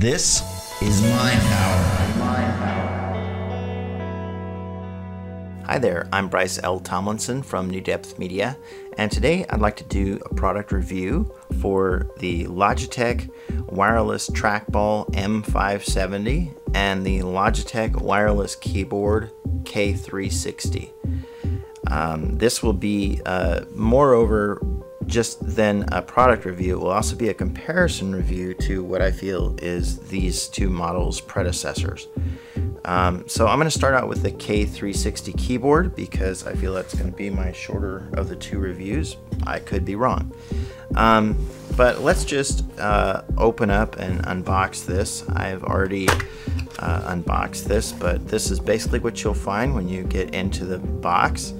This is MindPower. Hi there, I'm Bryce L. Tomlinson from New Depth Media, and today I'd like to do a product review for the Logitech Wireless Trackball M570 and the Logitech Wireless Keyboard K360. This will be, moreover, just than a product review. It will also be a comparison review to what I feel is these two models' predecessors. So I'm going to start out with the K360 keyboard because I feel that's going to be my shorter of the two reviews. I could be wrong. But let's just open up and unbox this. I've already unboxed this, but this is basically what you'll find when you get into the box.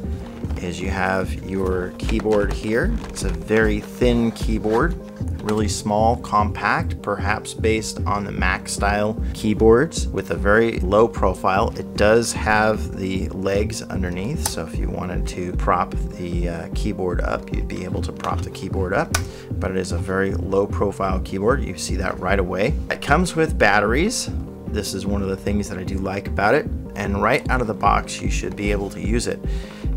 Is you have your keyboard here. It's a very thin keyboard, really small, compact, perhaps based on the Mac style keyboards with a very low profile. It does have the legs underneath, so if you wanted to prop the keyboard up, you'd be able to prop the keyboard up, but it is a very low profile keyboard. You see that right away. It comes with batteries. This is one of the things that I do like about it, and right out of the box you should be able to use it.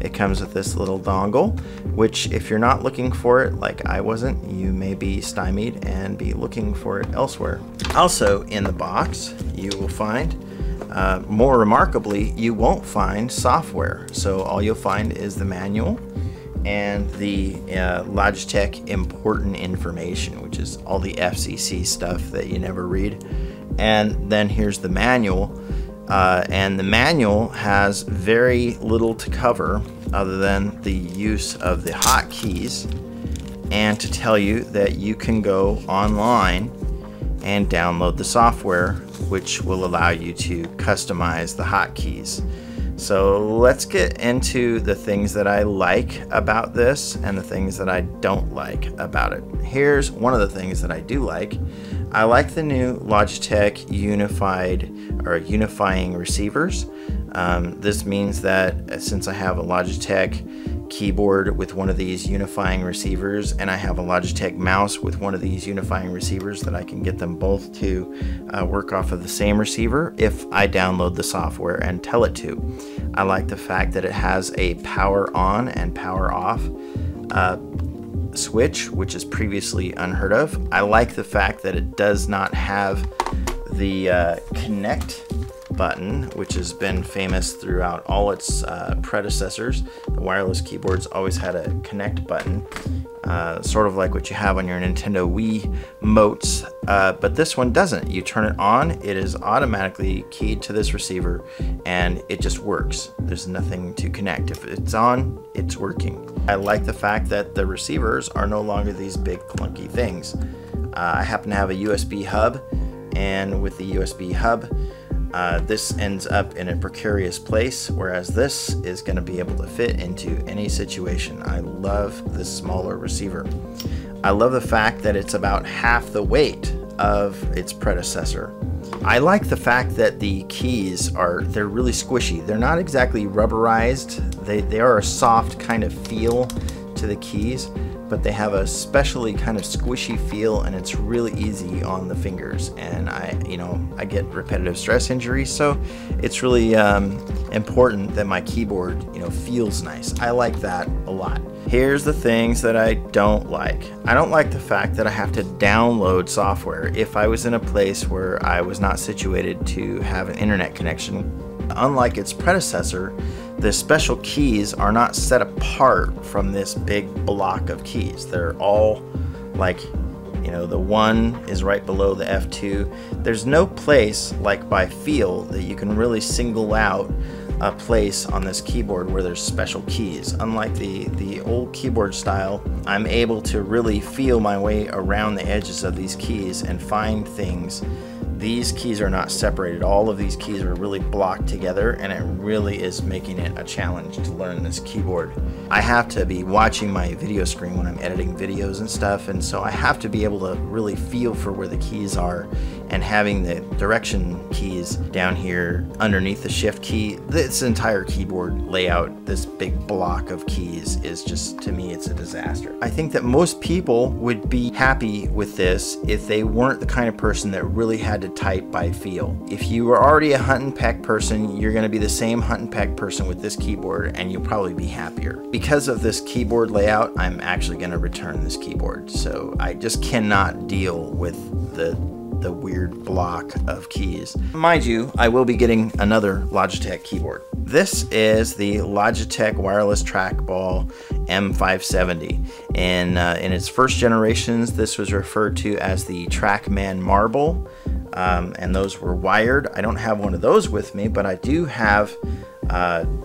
It comes with this little dongle, which if you're not looking for it like I wasn't, you may be stymied and be looking for it elsewhere. Also in the box you will find, more remarkably, you won't find software. So all you'll find is the manual and the Logitech important information, which is all the FCC stuff that you never read. And then here's the manual. And the manual has very little to cover other than the use of the hotkeys and to tell you that you can go online and download the software, which will allow you to customize the hotkeys. So let's get into the things that I like about this and the things that I don't like about it. Here's one of the things that I do like. I like the new Logitech unifying receivers. This means that since I have a Logitech keyboard with one of these unifying receivers and I have a Logitech mouse with one of these unifying receivers, that I can get them both to work off of the same receiver if I download the software and tell it to. I like the fact that it has a power on and power off switch, which is previously unheard of. I like the fact that it does not have the connect button, which has been famous throughout all its predecessors. The wireless keyboards always had a connect button, sort of like what you have on your Nintendo Wii motes, but this one doesn't. You turn it on, it is automatically keyed to this receiver, and it just works. There's nothing to connect. If it's on, it's working. I like the fact that the receivers are no longer these big clunky things. I happen to have a USB hub, and with the USB hub, this ends up in a precarious place, whereas this is going to be able to fit into any situation. I love this smaller receiver. I love the fact that it's about half the weight of its predecessor. I like the fact that the keys they're really squishy. They're not exactly rubberized. They are a soft kind of feel to the keys, but they have a specially kind of squishy feel, and it's really easy on the fingers. And I get repetitive stress injuries, so it's really important that my keyboard, feels nice. I like that a lot. Here's the things that I don't like. I don't like the fact that I have to download software if I was in a place where I was not situated to have an internet connection. Unlike its predecessor, the special keys are not set apart from this big block of keys. They're all like, the 1 is right below the F2. There's no place, like by feel, that you can really single out a place on this keyboard where there's special keys. Unlike the old keyboard style, I'm able to really feel my way around the edges of these keys and find things. These keys are not separated. All of these keys are really blocked together, and it really is making it a challenge to learn this keyboard. I have to be watching my video screen when I'm editing videos and stuff, and so I have to be able to really feel for where the keys are and having the direction keys down here underneath the shift key, this entire keyboard layout, this big block of keys is just, to me, it's a disaster. I think that most people would be happy with this if they weren't the kind of person that really had to type by feel. If you were already a hunt and peck person, you're going to be the same hunt and peck person with this keyboard, and you'll probably be happier. Because of this keyboard layout, I'm actually going to return this keyboard. So I just cannot deal with the weird block of keys. Mind you, I will be getting another Logitech keyboard. This is the Logitech Wireless Trackball M570. In its first generations, this was referred to as the Trackman Marble, and those were wired. I don't have one of those with me, but I do have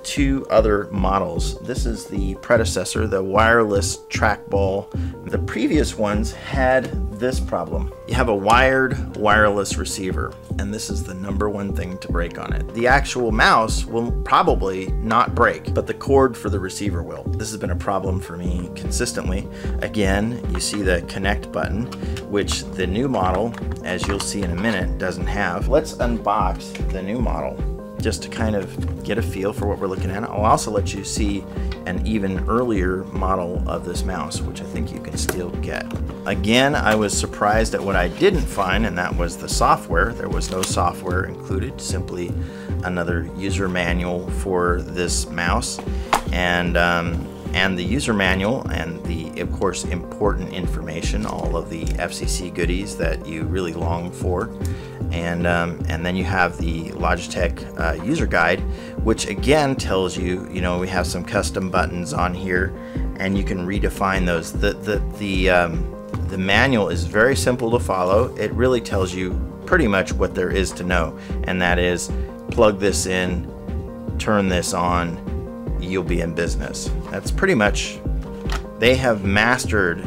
two other models. This is the predecessor, the wireless trackball. The previous ones had this problem. You have a wired wireless receiver, and this is the #1 thing to break on it. The actual mouse will probably not break, but the cord for the receiver will. This has been a problem for me consistently. Again, you see the connect button, which the new model, as you'll see in a minute, doesn't have. Let's unbox the new model, just to kind of get a feel for what we're looking at. I'll also let you see an even earlier model of this mouse, which I think you can still get. Again, I was surprised at what I didn't find, and that was the software. There was no software included, simply another user manual for this mouse. And the user manual and the, of course, important information, all of the FCC goodies that you really long for. And then you have the Logitech user guide, which again tells you, we have some custom buttons on here, and you can redefine those. The manual is very simple to follow. It really tells you pretty much what there is to know, and that is plug this in, turn this on, you'll be in business. That's pretty much, they have mastered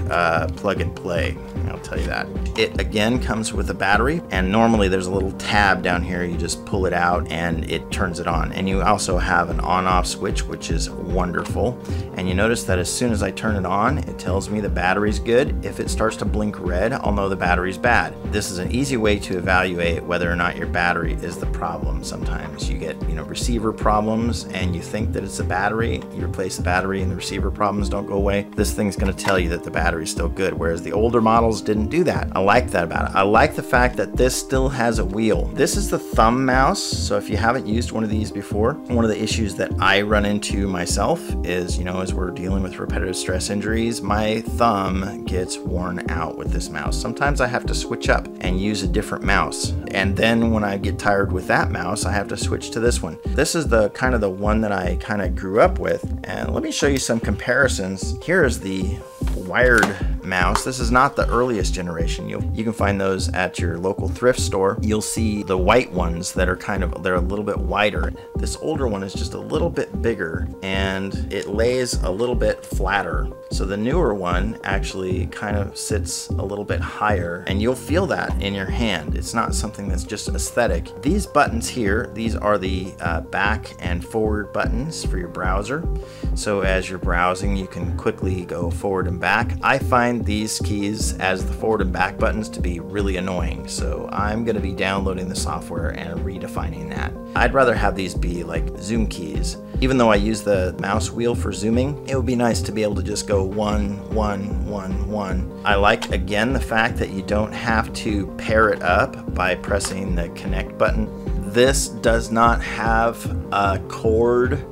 plug and play, I'll tell you that. It again comes with a battery, and normally there's a little tab down here. You just pull it out and it turns it on. And you also have an on-off switch, which is wonderful. And you notice that as soon as I turn it on, it tells me the battery's good. If it starts to blink red, I'll know the battery's bad. This is an easy way to evaluate whether or not your battery is the problem. Sometimes you get, receiver problems and you think that it's the battery. You replace the battery and the receiver problems don't go away. This thing's going to tell you that the battery's still good, whereas the older models didn't do that. I like that about it. I like the fact that this still has a wheel. This is the thumb mouse, so if you haven't used one of these before, one of the issues that I run into myself is, as we're dealing with repetitive stress injuries, my thumb gets worn out with this mouse. Sometimes I have to switch up and use a different mouse, and then when I get tired with that mouse, I have to switch to this one. This is the kind of the one that I kind of grew up with, and let me show you some comparisons. Here is the wired mouse. This is not the earliest generation. You can find those at your local thrift store. You'll see the white ones that are they're a little bit wider. This older one is just a little bit bigger and it lays a little bit flatter. So the newer one actually kind of sits a little bit higher, and you'll feel that in your hand. It's not something that's just aesthetic. These buttons here, these are the back and forward buttons for your browser. So as you're browsing, you can quickly go forward and back. I find these keys as the forward and back buttons to be really annoying, so I'm going to be downloading the software and redefining that. I'd rather have these be like zoom keys. Even though I use the mouse wheel for zooming, it would be nice to be able to just go 1, 1, 1, 1. I like, again, the fact that you don't have to pair it up by pressing the connect button. This does not have a cord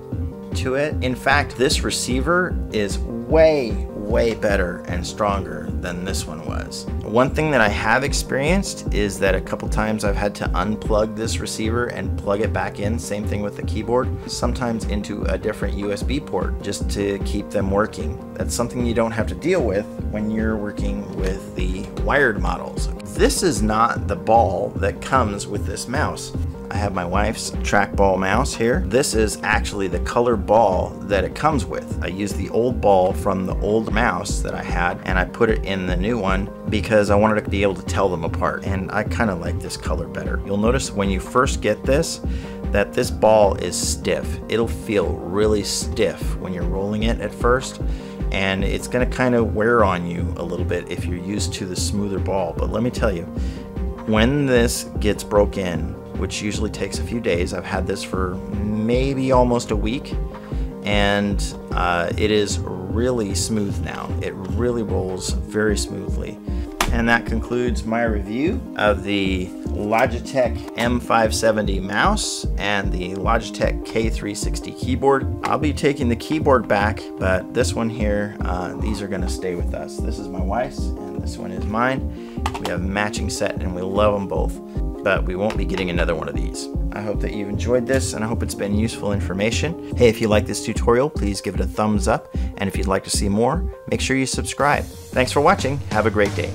to it. In fact, this receiver is way better and stronger than this one was. One thing that I have experienced is that a couple times I've had to unplug this receiver and plug it back in, same thing with the keyboard, sometimes into a different USB port just to keep them working. That's something you don't have to deal with when you're working with the wired models. This is not the ball that comes with this mouse. I have my wife's trackball mouse here. This is actually the color ball that it comes with. I used the old ball from the old mouse that I had, and I put it in the new one because I wanted to be able to tell them apart, and I kind of like this color better. You'll notice when you first get this that this ball is stiff. It'll feel really stiff when you're rolling it at first, and it's going to kind of wear on you a little bit if you're used to the smoother ball. But let me tell you, When this gets broke in, which usually takes a few days, I've had this for maybe almost a week, and it is really smooth now. It really rolls very smoothly. And that concludes my review of the Logitech M570 mouse and the Logitech K360 keyboard. I'll be taking the keyboard back, but this one here, these are gonna stay with us. This is my wife's and this one is mine. We have a matching set and we love them both, but we won't be getting another one of these. I hope that you've enjoyed this and I hope it's been useful information. Hey, if you like this tutorial, please give it a thumbs up. And if you'd like to see more, make sure you subscribe. Thanks for watching. Have a great day.